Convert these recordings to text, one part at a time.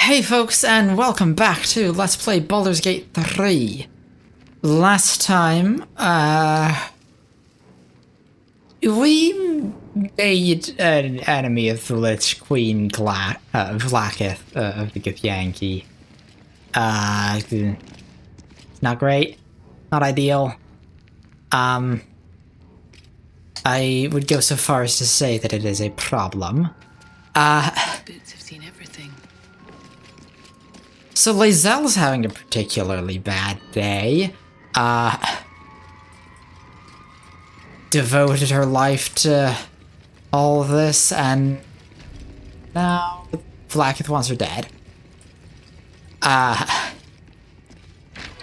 Hey folks, and welcome back to Let's Play Baldur's Gate 3. Last time, we made an enemy of the Lich Queen Vlaakith of the Githyanki. Not great, not ideal. I would go so far as to say that it is a problem. Boots have seen everything. So lae'zel's having a particularly bad day. Devoted her life to all of this, and now Vlaakith wants her dead.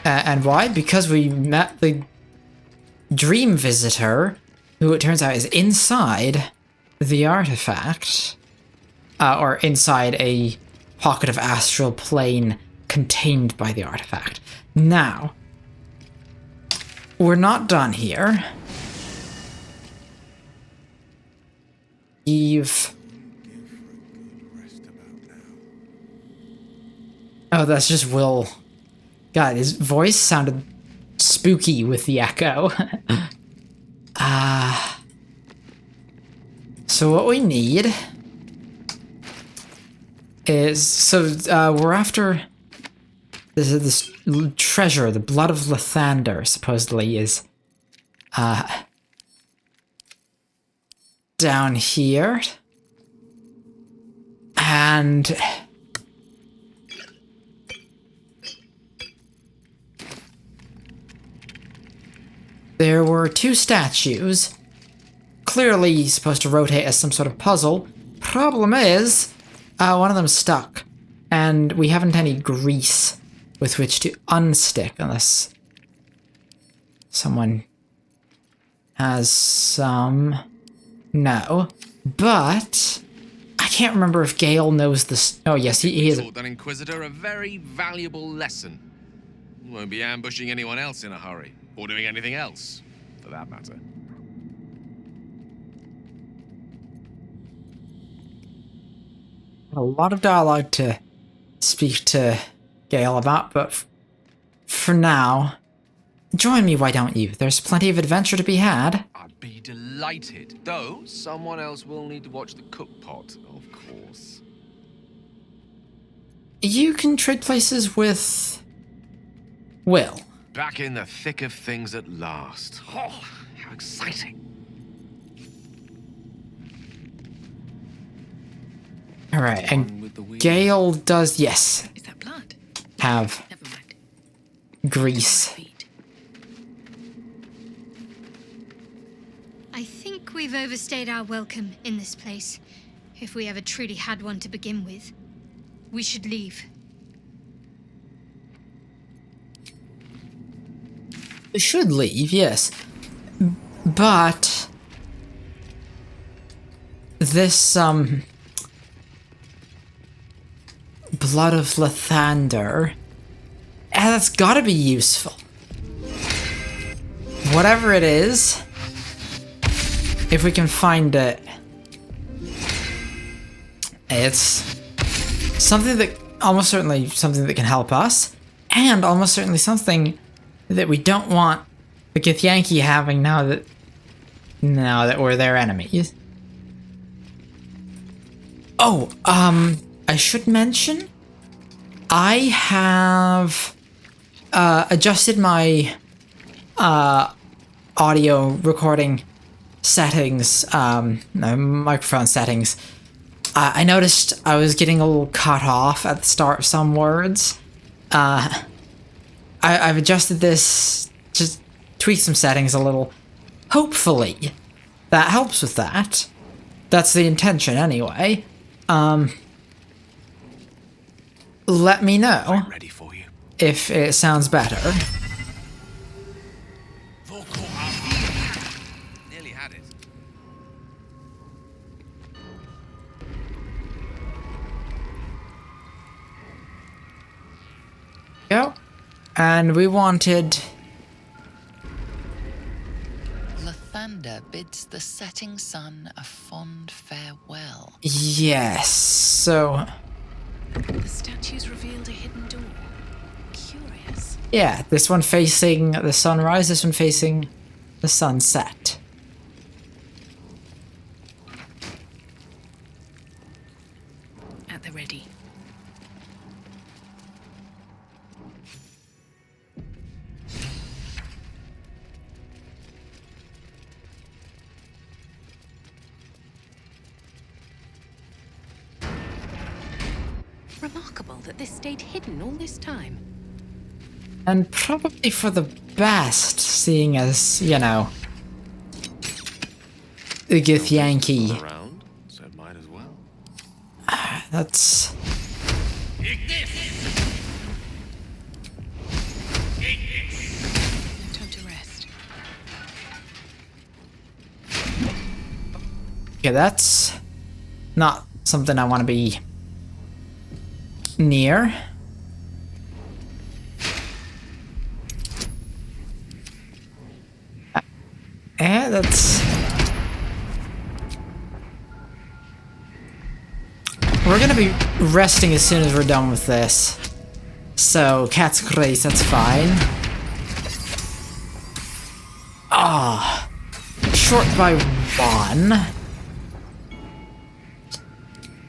And why? Because we met the dream visitor, who it turns out is inside the artifact, or inside a pocket of astral plane contained by the artifact. Now, we're not done here. Oh, that's just Will. God, his voice sounded spooky with the echo. So what we need is, we're after this treasure. The blood of Lathander supposedly is down here, and there were two statues, clearly supposed to rotate as some sort of puzzle. Problem is, one of them's stuck, and we haven't any grease with which to unstick unless someone has some. No, but I can't remember if Gale knows this. Oh yes, he is. Taught that Inquisitor a very valuable lesson. Won't be ambushing anyone else in a hurry, or doing anything else, for that matter. A lot of dialogue to speak to Gale about, but for now, join me, why don't you? There's plenty of adventure to be had. I'd be delighted, though someone else will need to watch the cook pot, of course. You can trade places with Will. Back in the thick of things at last. Oh, how exciting. Alright, and Gale does, yes, Is that blood? have Never mind. grease. Feet. I think we've overstayed our welcome in this place. If we ever truly had one to begin with. We should leave. We should leave, yes. But this, blood of Lathander, that's gotta be useful. Whatever it is, if we can find it, it's something that, almost certainly something that can help us, and almost certainly something that we don't want the Githyanki having now that we're their enemies. Oh, I should mention, I have adjusted my audio recording settings, microphone settings. I noticed I was getting a little cut off at the start of some words. I've adjusted this, just tweaked some settings a little. Hopefully, that helps with that. That's the intention anyway. Let me know Ready for you. if it sounds better. Nearly had it. Go. And we wanted... Lathander bids the setting sun a fond farewell. Yes, so... The statues revealed a hidden door. Curious. Yeah, this one facing the sunrise, this one facing the sunset. At the ready. Remarkable that this stayed hidden all this time. And probably for the best, seeing as, you know, the Githyanki. Around, so might as well. That's... No time to rest. Okay, that's not something I want to be near. That's... We're gonna be resting as soon as we're done with this. So, Cat's Grace, that's fine. Ah, short by 1.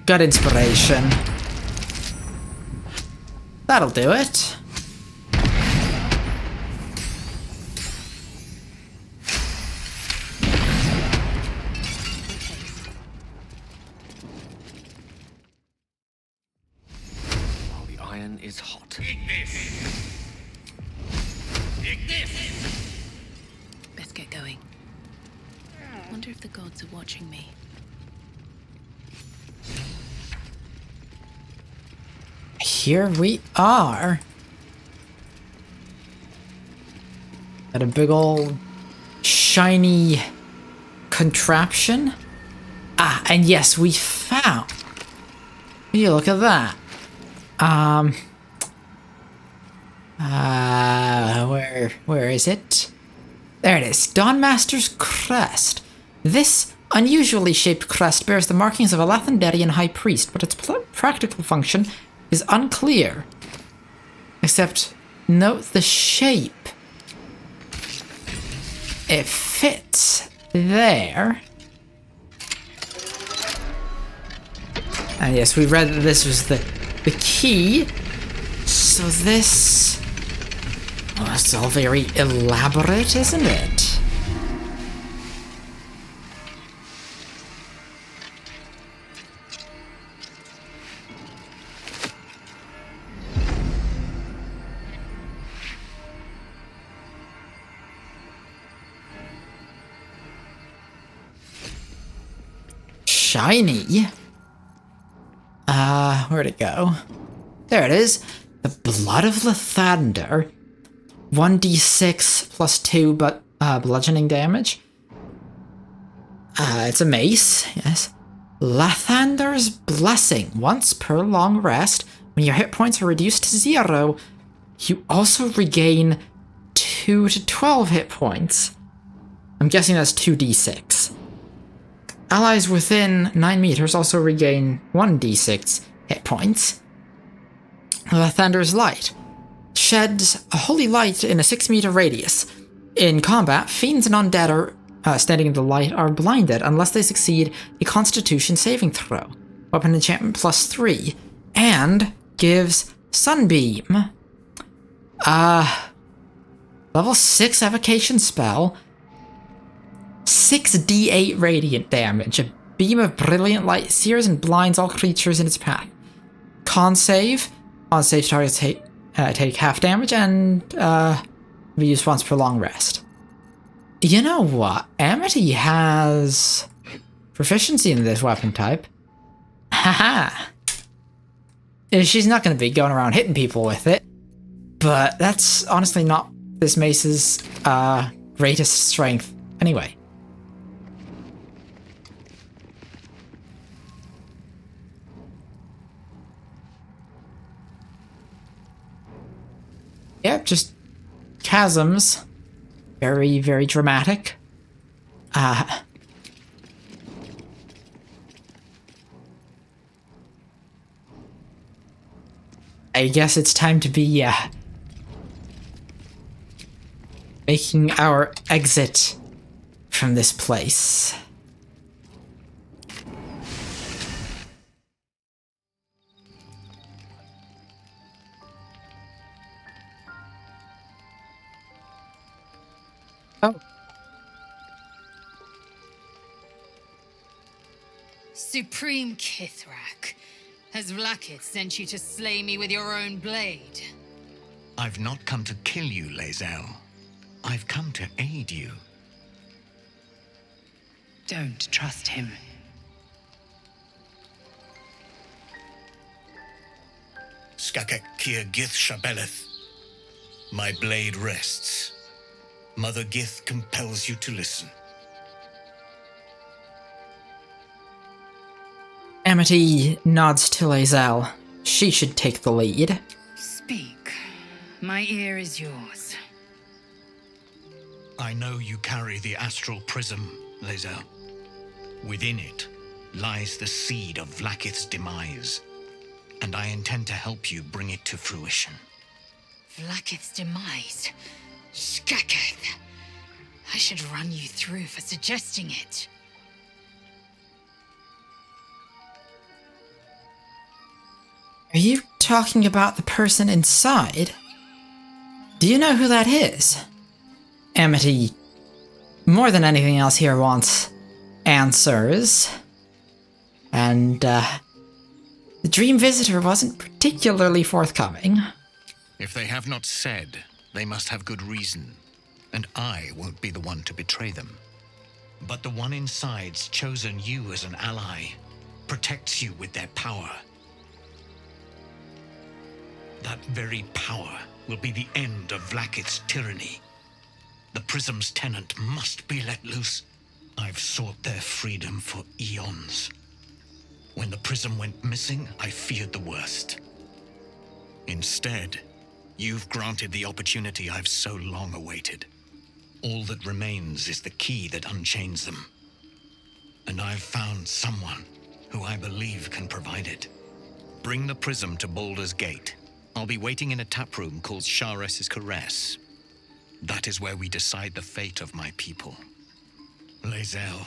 Got inspiration. That'll do it. While the iron is hot. Best get going. Wonder if the gods are watching me. Here we are. Got a big old shiny contraption. Ah, and yes, we found. You look at that. Where is it? There it is. Dawnmaster's Crest. This unusually shaped crest bears the markings of a Lathanderian high priest, but its practical function is unclear. Except, note the shape. It fits there. And yes, we read that this was the key. So this... Oh, it's all very elaborate, isn't it? Shiny? Where'd it go? There it is. The Blood of Lathander. 1d6 plus 2 but bludgeoning damage. It's a mace, yes. Lathander's Blessing. Once per long rest, when your hit points are reduced to 0, you also regain 2 to 12 hit points. I'm guessing that's 2d6. Allies within 9 meters also regain 1d6 hit points. Lathander's Light sheds a holy light in a 6-meter radius. In combat, fiends and undead standing in the light are blinded unless they succeed a Constitution saving throw. Weapon enchantment plus 3, and gives Sunbeam. Level 6 evocation spell. 6d8 radiant damage. A beam of brilliant light sears and blinds all creatures in its path. Con save. On save targets take half damage and be used once per long rest. You know what? Amity has proficiency in this weapon type. Haha. She's not going to be going around hitting people with it, but that's honestly not this mace's greatest strength anyway. Yep, just chasms. Very, very dramatic. I guess it's time to be, making our exit from this place. Oh. Supreme Kithrak, has Vlaakith sent you to slay me with your own blade? I've not come to kill you, lae'zel. I've come to aid you. Don't trust him. Skakek Kier Gith Shabeleth. My blade rests. Mother Gith compels you to listen. Amity nods to lae'zel. She should take the lead. Speak. My ear is yours. I know you carry the astral prism, lae'zel. Within it lies the seed of Vlaakith's demise, and I intend to help you bring it to fruition. Vlaakith's demise? Skaketh! I should run you through for suggesting it. Are you talking about the person inside? Do you know who that is? Amity, more than anything else here, wants answers. And, the dream visitor wasn't particularly forthcoming. If they have not said, they must have good reason, and I won't be the one to betray them. But the one inside's chosen you as an ally, protects you with their power. That very power will be the end of Vlaakith's tyranny. The prism's tenant must be let loose. I've sought their freedom for eons. When the prism went missing, I feared the worst. Instead, you've granted the opportunity I've so long awaited. All that remains is the key that unchains them. And I've found someone who I believe can provide it. Bring the prism to Baldur's Gate. I'll be waiting in a taproom called Shares's Caress. That is where we decide the fate of my people. lae'zel,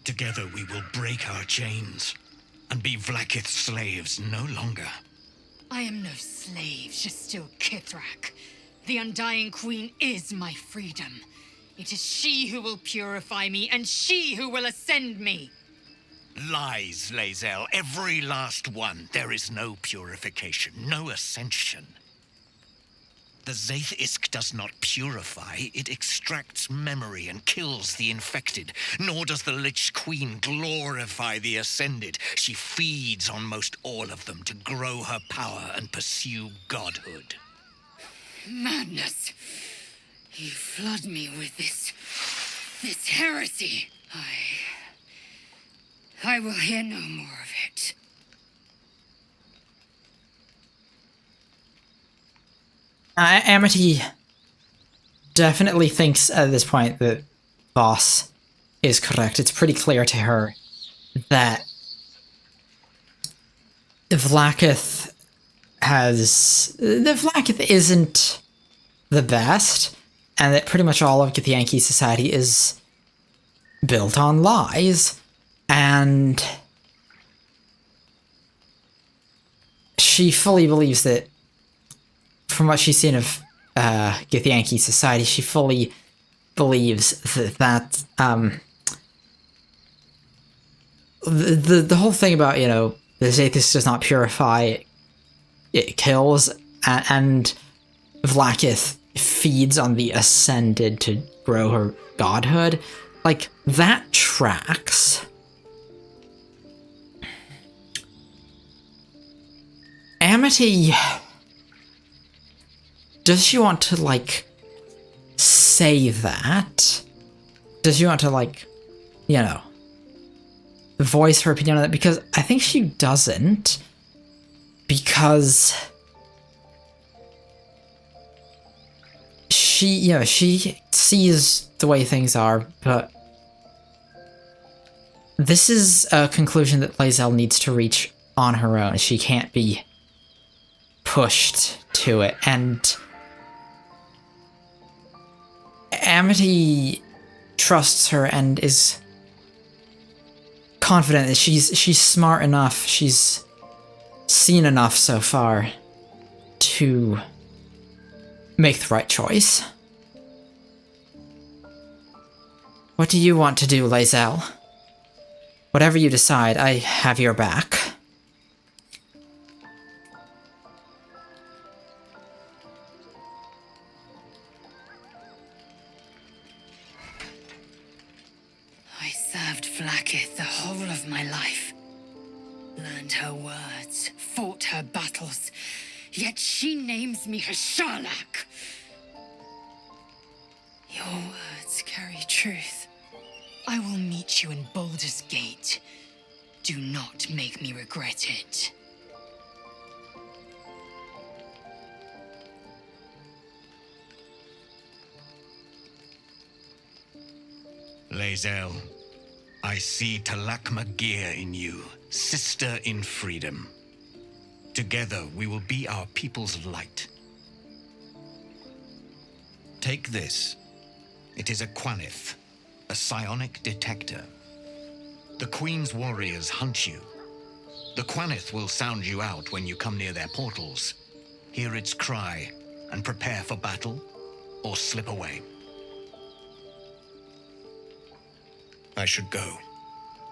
together we will break our chains and be Vlaakith's slaves no longer. I am no slave, Shastil Kithrak. The Undying Queen is my freedom. It is she who will purify me, and she who will ascend me. Lies, lae'zel, every last one. There is no purification, no ascension. The Zaith Isk does not purify, it extracts memory and kills the infected. Nor does the Lich Queen glorify the ascended. She feeds on most all of them to grow her power and pursue godhood. Madness! You flood me with this heresy. I will hear no more of it. Amity definitely thinks at this point that Voss is correct. It's pretty clear to her that Vlaakith isn't the best, and that pretty much all of Githyanki society is built on lies, and she fully believes that. From what she's seen of Githyanki society, she fully believes that the whole thing about, you know, the Zaithis does not purify, it kills, and Vlaakith feeds on the ascended to grow her godhood, like, that tracks. Amity... Does she want to, like, say that? Does she want to, like, you know, voice her opinion on that? Because I think she doesn't. Because she, you know, she sees the way things are, but this is a conclusion that lae'zel needs to reach on her own. She can't be pushed to it, and Amity trusts her and is confident that she's smart enough, she's seen enough so far to make the right choice. What do you want to do, lae'zel? Whatever you decide, I have your back. I served Vlaakith the whole of my life. Learned her words, fought her battles, yet she names me her Sharlak. Your words carry truth. I will meet you in Baldur's Gate. Do not make me regret it. lae'zel, I see Talakma Gear in you, sister in freedom. Together we will be our people's light. Take this. It is a Quanith, a psionic detector. The Queen's warriors hunt you. The Quanith will sound you out when you come near their portals. Hear its cry and prepare for battle, or slip away. I should go.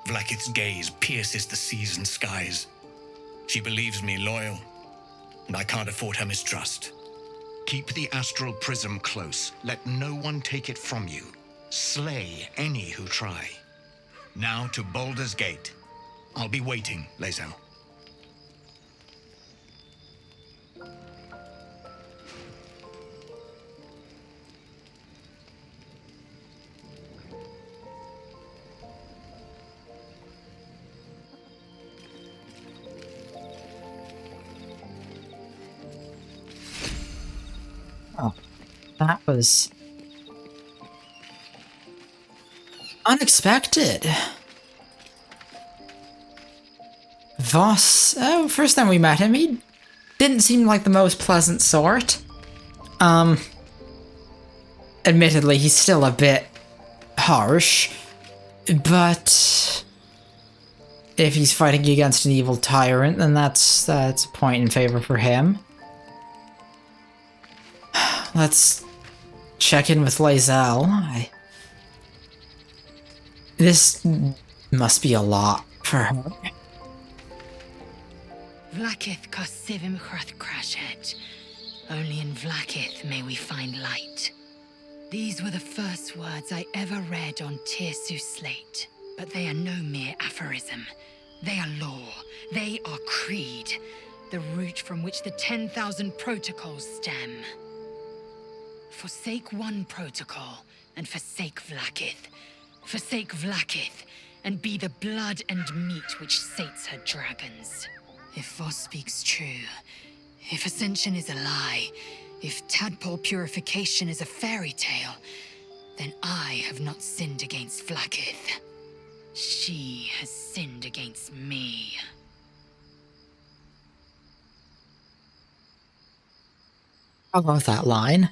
Vlaakith's gaze pierces the seas and skies. She believes me loyal, and I can't afford her mistrust. Keep the astral prism close. Let no one take it from you. Slay any who try. Now to Baldur's Gate. I'll be waiting, lae'zel. Oh, that was unexpected. Voss, oh, first time we met him, he didn't seem like the most pleasant sort. Admittedly, he's still a bit harsh, but if he's fighting against an evil tyrant, then that's a point in favor for him. Let's check in with lae'zel. This must be a lot for her. Vlaakith Kosivim Hrath Crashet. Only in Vlaakith may we find light. These were the first words I ever read on Tirsu slate. But they are no mere aphorism. They are law. They are creed. The root from which the 10,000 protocols stem. Forsake one protocol, and forsake Vlaakith. Forsake Vlaakith, and be the blood and meat which sates her dragons. If Voss speaks true, if Ascension is a lie, if tadpole purification is a fairy tale, then I have not sinned against Vlaakith. She has sinned against me. I love that line.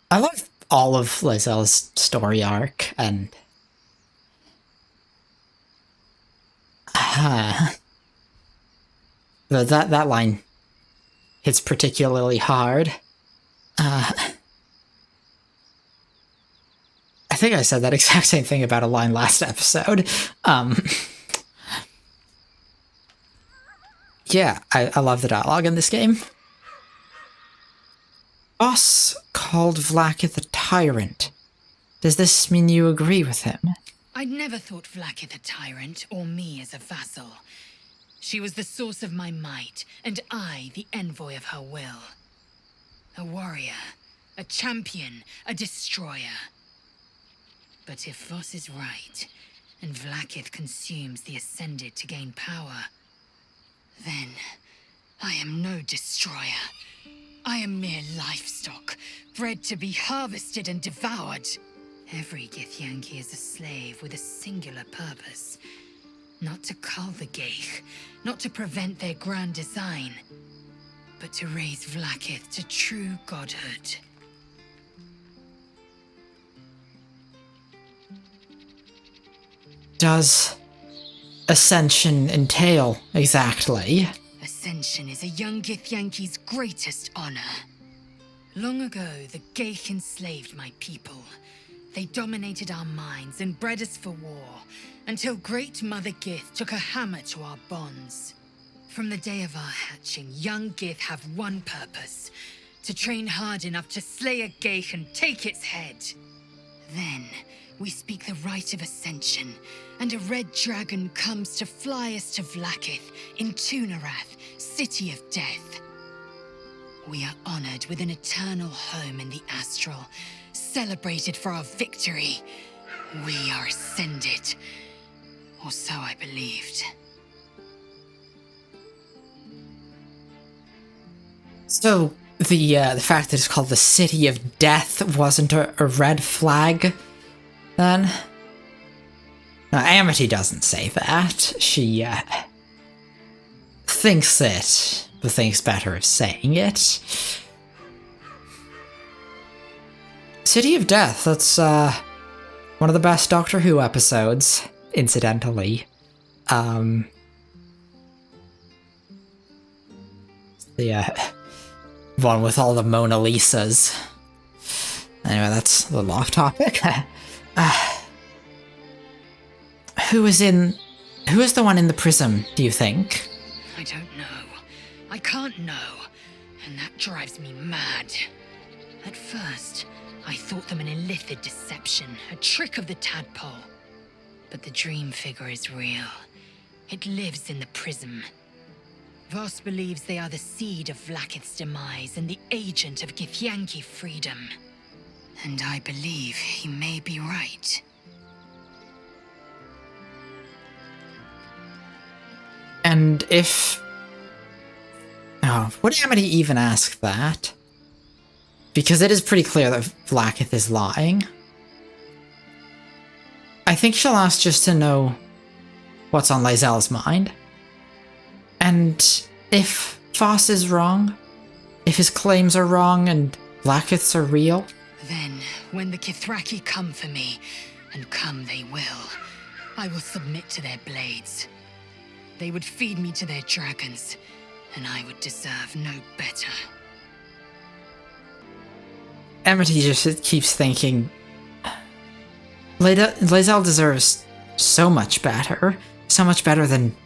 I love all of lae'zel's story arc, and that line hits particularly hard. I think I said that exact same thing about a line last episode. Yeah, I love the dialogue in this game. Voss called Vlaakith a tyrant. Does this mean you agree with him? I'd never thought Vlaakith a tyrant, or me as a vassal. She was the source of my might, and I the envoy of her will. A warrior, a champion, a destroyer. But if Voss is right, and Vlaakith consumes the Ascended to gain power, then I am no destroyer. I am mere livestock, bred to be harvested and devoured. Every Githyanki is a slave with a singular purpose. Not to cull the Geich, not to prevent their grand design, but to raise Vlaakith to true godhood. Does ascension entail exactly? Ascension is a young Githyanki's greatest honor. Long ago, the Geich enslaved my people. They dominated our minds and bred us for war, until Great Mother Gith took a hammer to our bonds. From the day of our hatching, young Gith have one purpose: to train hard enough to slay a Geich and take its head. Then, we speak the rite of ascension, and a red dragon comes to fly us to Vlaakith in Tunarath, City of Death. We are honored with an eternal home in the astral, celebrated for our victory. We are ascended. Or so I believed. So, the fact that it's called the City of Death wasn't a red flag, then? Amity doesn't say that. She, thinks it, but thinks better of saying it. City of Death, that's, one of the best Doctor Who episodes, incidentally. The, one with all the Mona Lisas. Anyway, that's a little off topic. Who is the one in the prism, do you think? I don't know. I can't know. And that drives me mad. At first, I thought them an illithid deception, a trick of the tadpole. But the dream figure is real. It lives in the prism. Voss believes they are the seed of Vlaakith's demise and the agent of Githyanki freedom. And I believe he may be right. And if... Oh, would Amity even ask that? Because it is pretty clear that Vlaakith is lying. I think she'll ask just to know what's on lae'zel's mind. And if Voss is wrong, if his claims are wrong and Vlaakith's are real... Then, when the Kithraki come for me, and come they I will submit to their blades. They would feed me to their dragons, and I would deserve no better. Amity just keeps thinking, lae'zel deserves so much better than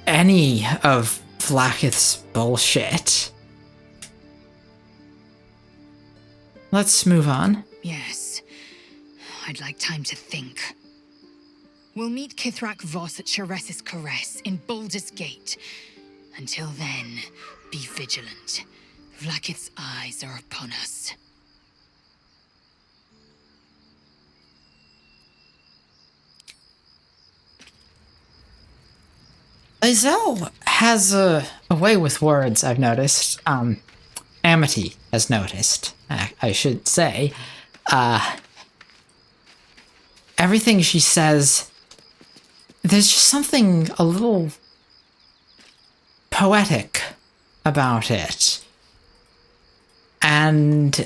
any of Vlaakith's bullshit. Let's move on. Yes, I'd like time to think. We'll meet Kithrak Voss at Shares's Caress in Baldur's Gate. Until then, be vigilant. Vlaakith's eyes are upon us. lae'zel has a way with words, I've noticed. Amity has noticed, I should say. Everything she says, there's just something a little poetic about it. And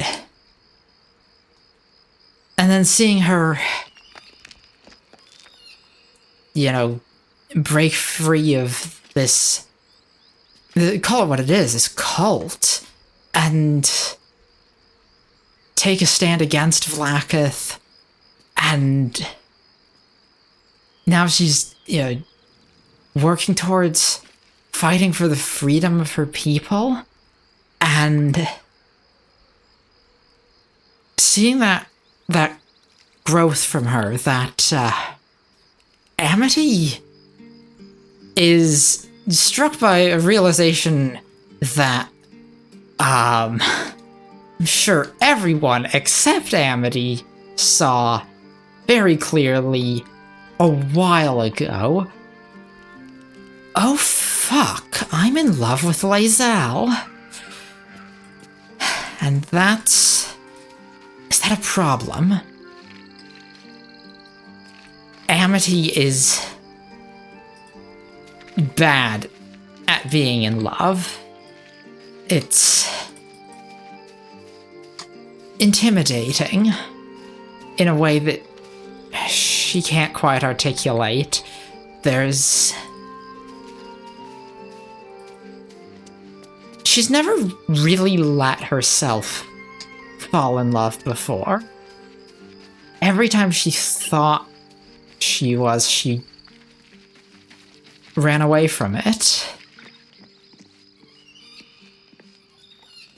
then seeing her, you know, break free of this, call it what it is, this cult, and take a stand against Vlaakith, and now she's, you know, working towards fighting for the freedom of her people, and seeing that growth from her, that Amity is struck by a realization that I'm sure everyone except Amity saw very clearly a while ago. Oh fuck, I'm in love with lae'zel. And is that a problem? Amity is bad at at being in love. It's intimidating in a way that she can't quite articulate. She's never really let herself fall in love before. Every time she thought she ran away from it.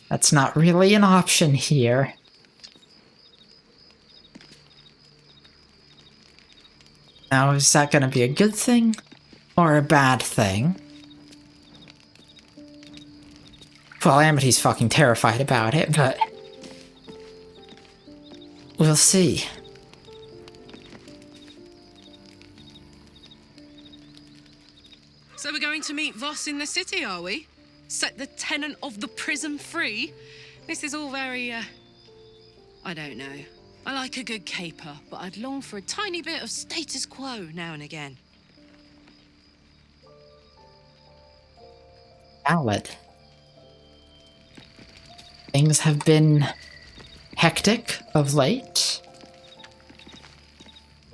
That's not really an option here. Now, is that gonna be a good thing or a bad thing? Well, Amity's fucking terrified about it, but we'll see. So we're going to meet Voss in the city, are we? Set the tenant of the prison free? This is all very, I don't know. I like a good caper, but I'd long for a tiny bit of status quo now and again. Valid. Things have been hectic of late.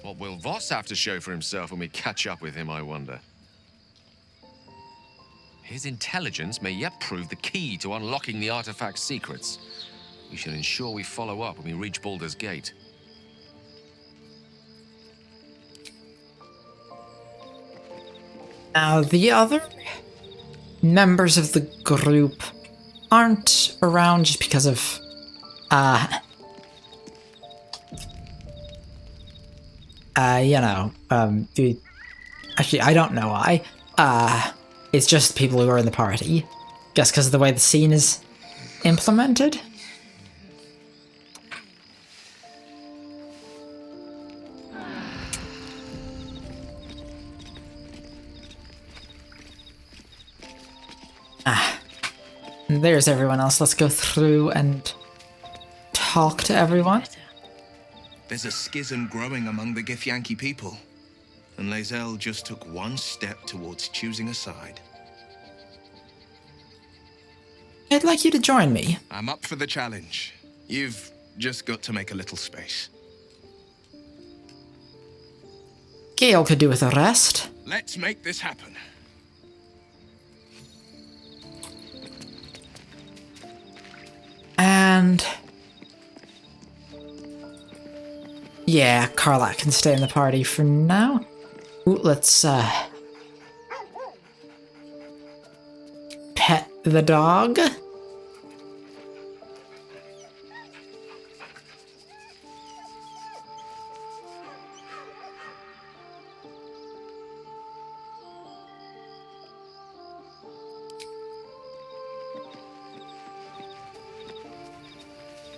What will Voss have to show for himself when we catch up with him, I wonder? His intelligence may yet prove the key to unlocking the artifact's secrets. We shall ensure we follow up when we reach Baldur's Gate. Now, the other members of the group aren't around just because of, actually, I don't know why. It's just people who are in the party. Just because of the way the scene is implemented. There's everyone else. Let's go through and talk to everyone. There's a schism growing among the Githyanki people, and lae'zel just took one step towards choosing a side. I'd like you to join me. I'm up for the challenge. You've just got to make a little space. Gale could do with a rest. Let's make this happen. And yeah, Karlak can stay in the party for now. Ooh, let's pet the dog.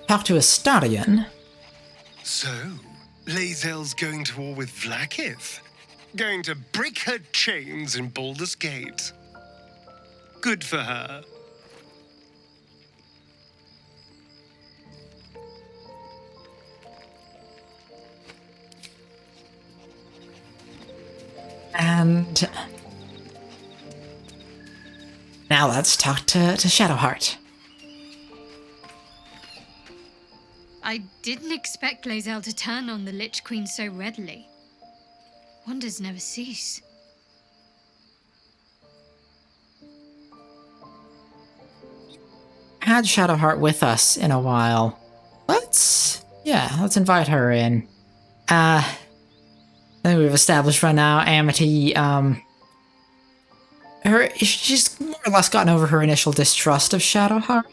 Talk to Astarion. So, lae'zel's going to war with Vlaakith? Going to break her chains in Baldur's Gate? Good for her. And now let's talk to Shadowheart. I didn't expect lae'zel to turn on the Lich Queen so readily. Wonders never cease. Had Shadowheart with us in a while. Let's invite her in. I think we've established right now, Amity, she's more or less gotten over her initial distrust of Shadowheart.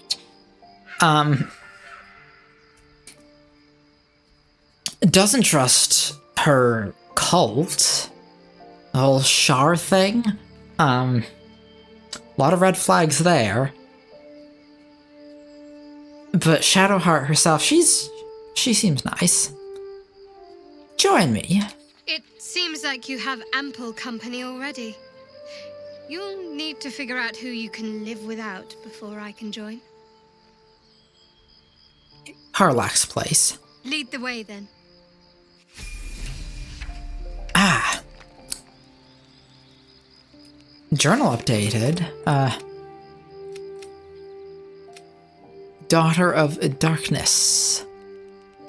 Doesn't trust her cult. The whole Shar thing. A lot of red flags there. But Shadowheart herself, she seems nice. Join me. It seems like you have ample company already. You'll need to figure out who you can live without before I can join. Karlak's place. Lead the way then. journal updated. Daughter of Darkness.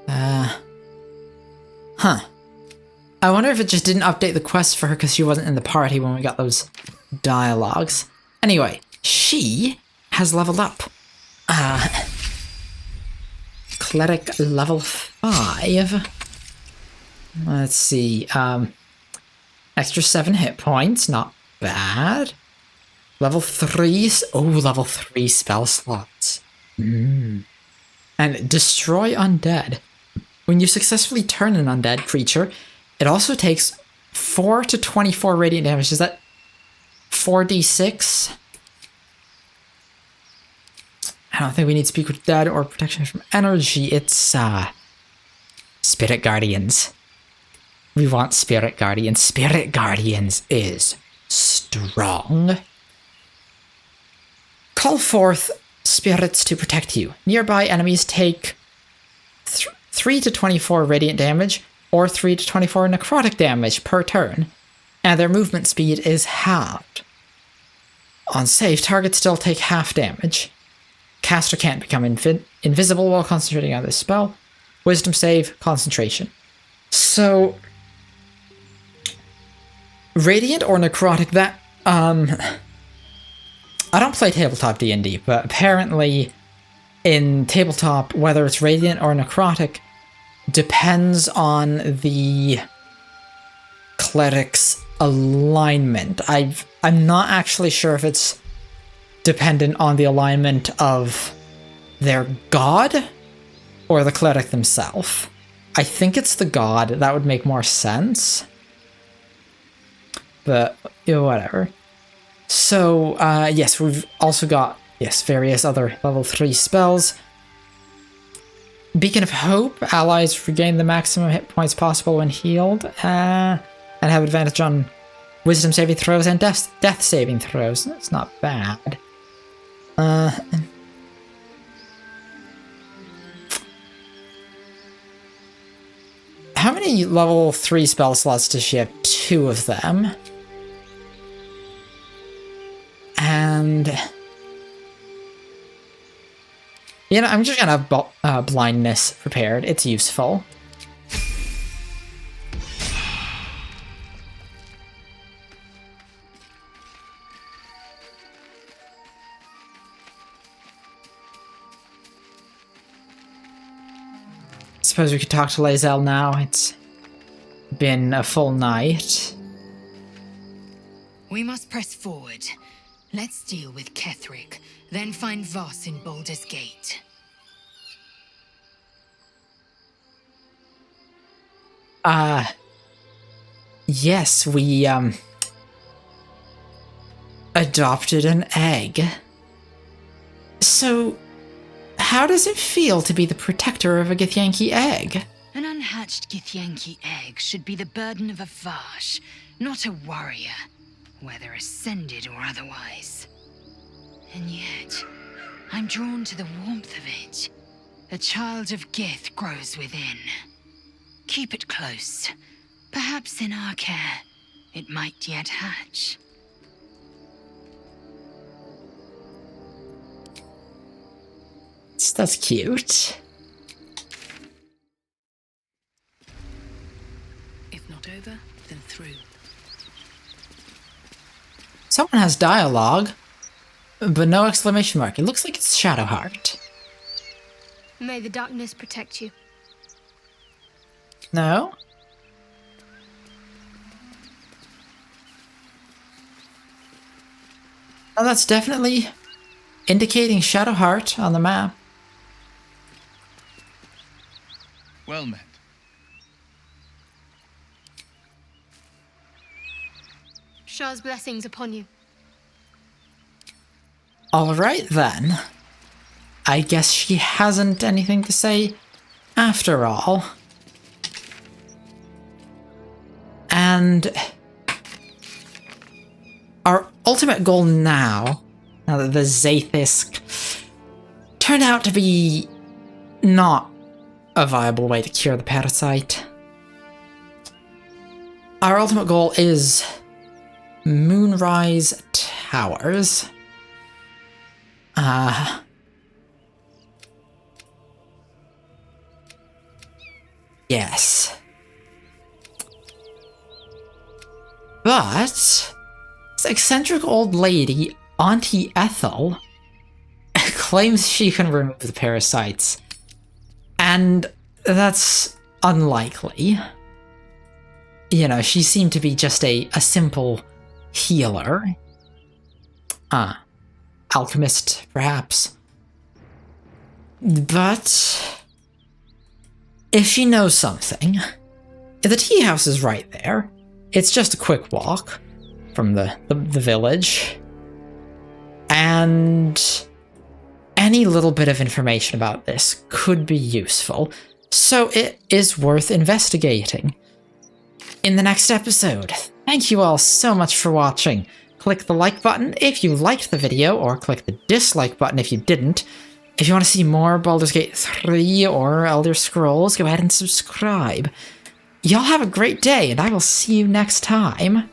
Huh. I wonder if it just didn't update the quest for her because she wasn't in the party when we got those dialogues. Anyway, she has leveled up. Cleric level 5. Let's see. Extra 7 hit points, not bad. Level 3. Oh, level 3 spell slots. And destroy undead. When you successfully turn an undead creature, it also takes 4 to 24 radiant damage. Is that 4d6? I don't think we need Speak with Dead or protection from energy. It's Spirit Guardians. We want Spirit Guardians. Spirit Guardians is strong. Call forth spirits to protect you. Nearby enemies take 3 to 24 radiant damage or 3 to 24 necrotic damage per turn, and their movement speed is halved. On save, targets still take half damage. Caster can't become invisible while concentrating on this spell. Wisdom save, concentration. So, radiant or necrotic, that, I don't play tabletop D&D, but apparently in tabletop, whether it's radiant or necrotic, depends on the cleric's alignment. I'm not actually sure if it's dependent on the alignment of their god or the cleric themselves. I think it's the god. That would make more sense. But, you know, whatever. So, yes, we've also got, yes, various other level 3 spells. Beacon of Hope. Allies regain the maximum hit points possible when healed, and have advantage on wisdom saving throws and death saving throws. That's not bad. How many level 3 spell slots does she have? 2 of them. And you know, I'm just gonna have blindness prepared. It's useful. Suppose we could talk to lae'zel now. It's been a full night. We must press forward. Let's deal with Ketheric, then find Voss in Baldur's Gate. Yes, we, adopted an egg. So, how does it feel to be the protector of a Githyanki egg? An unhatched Githyanki egg should be the burden of a Voss, not a warrior, whether ascended or otherwise. And yet, I'm drawn to the warmth of it. A child of Gith grows within. Keep it close. Perhaps in our care, it might yet hatch. That's cute. If not over, then through. Someone has dialogue, but no exclamation mark. It looks like it's Shadowheart. May the darkness protect you. No? Oh, that's definitely indicating Shadowheart on the map. Well met. Shah's blessings upon you. Alright then. I guess she hasn't anything to say after all. And our ultimate goal now that the Zaithisk turned out to be not a viable way to cure the parasite. Our ultimate goal is Moon Sunrise Towers. Yes. But this eccentric old lady, Auntie Ethel, claims she can remove the parasites. And that's unlikely. You know, she seemed to be just a simple healer. Alchemist, perhaps. But if she knows something, the tea house is right there. It's just a quick walk from the village. And any little bit of information about this could be useful, so it is worth investigating. In the next episode, thank you all so much for watching. Click the like button if you liked the video, or click the dislike button if you didn't. If you want to see more Baldur's Gate 3 or Elder Scrolls, go ahead and subscribe. Y'all have a great day, and I will see you next time.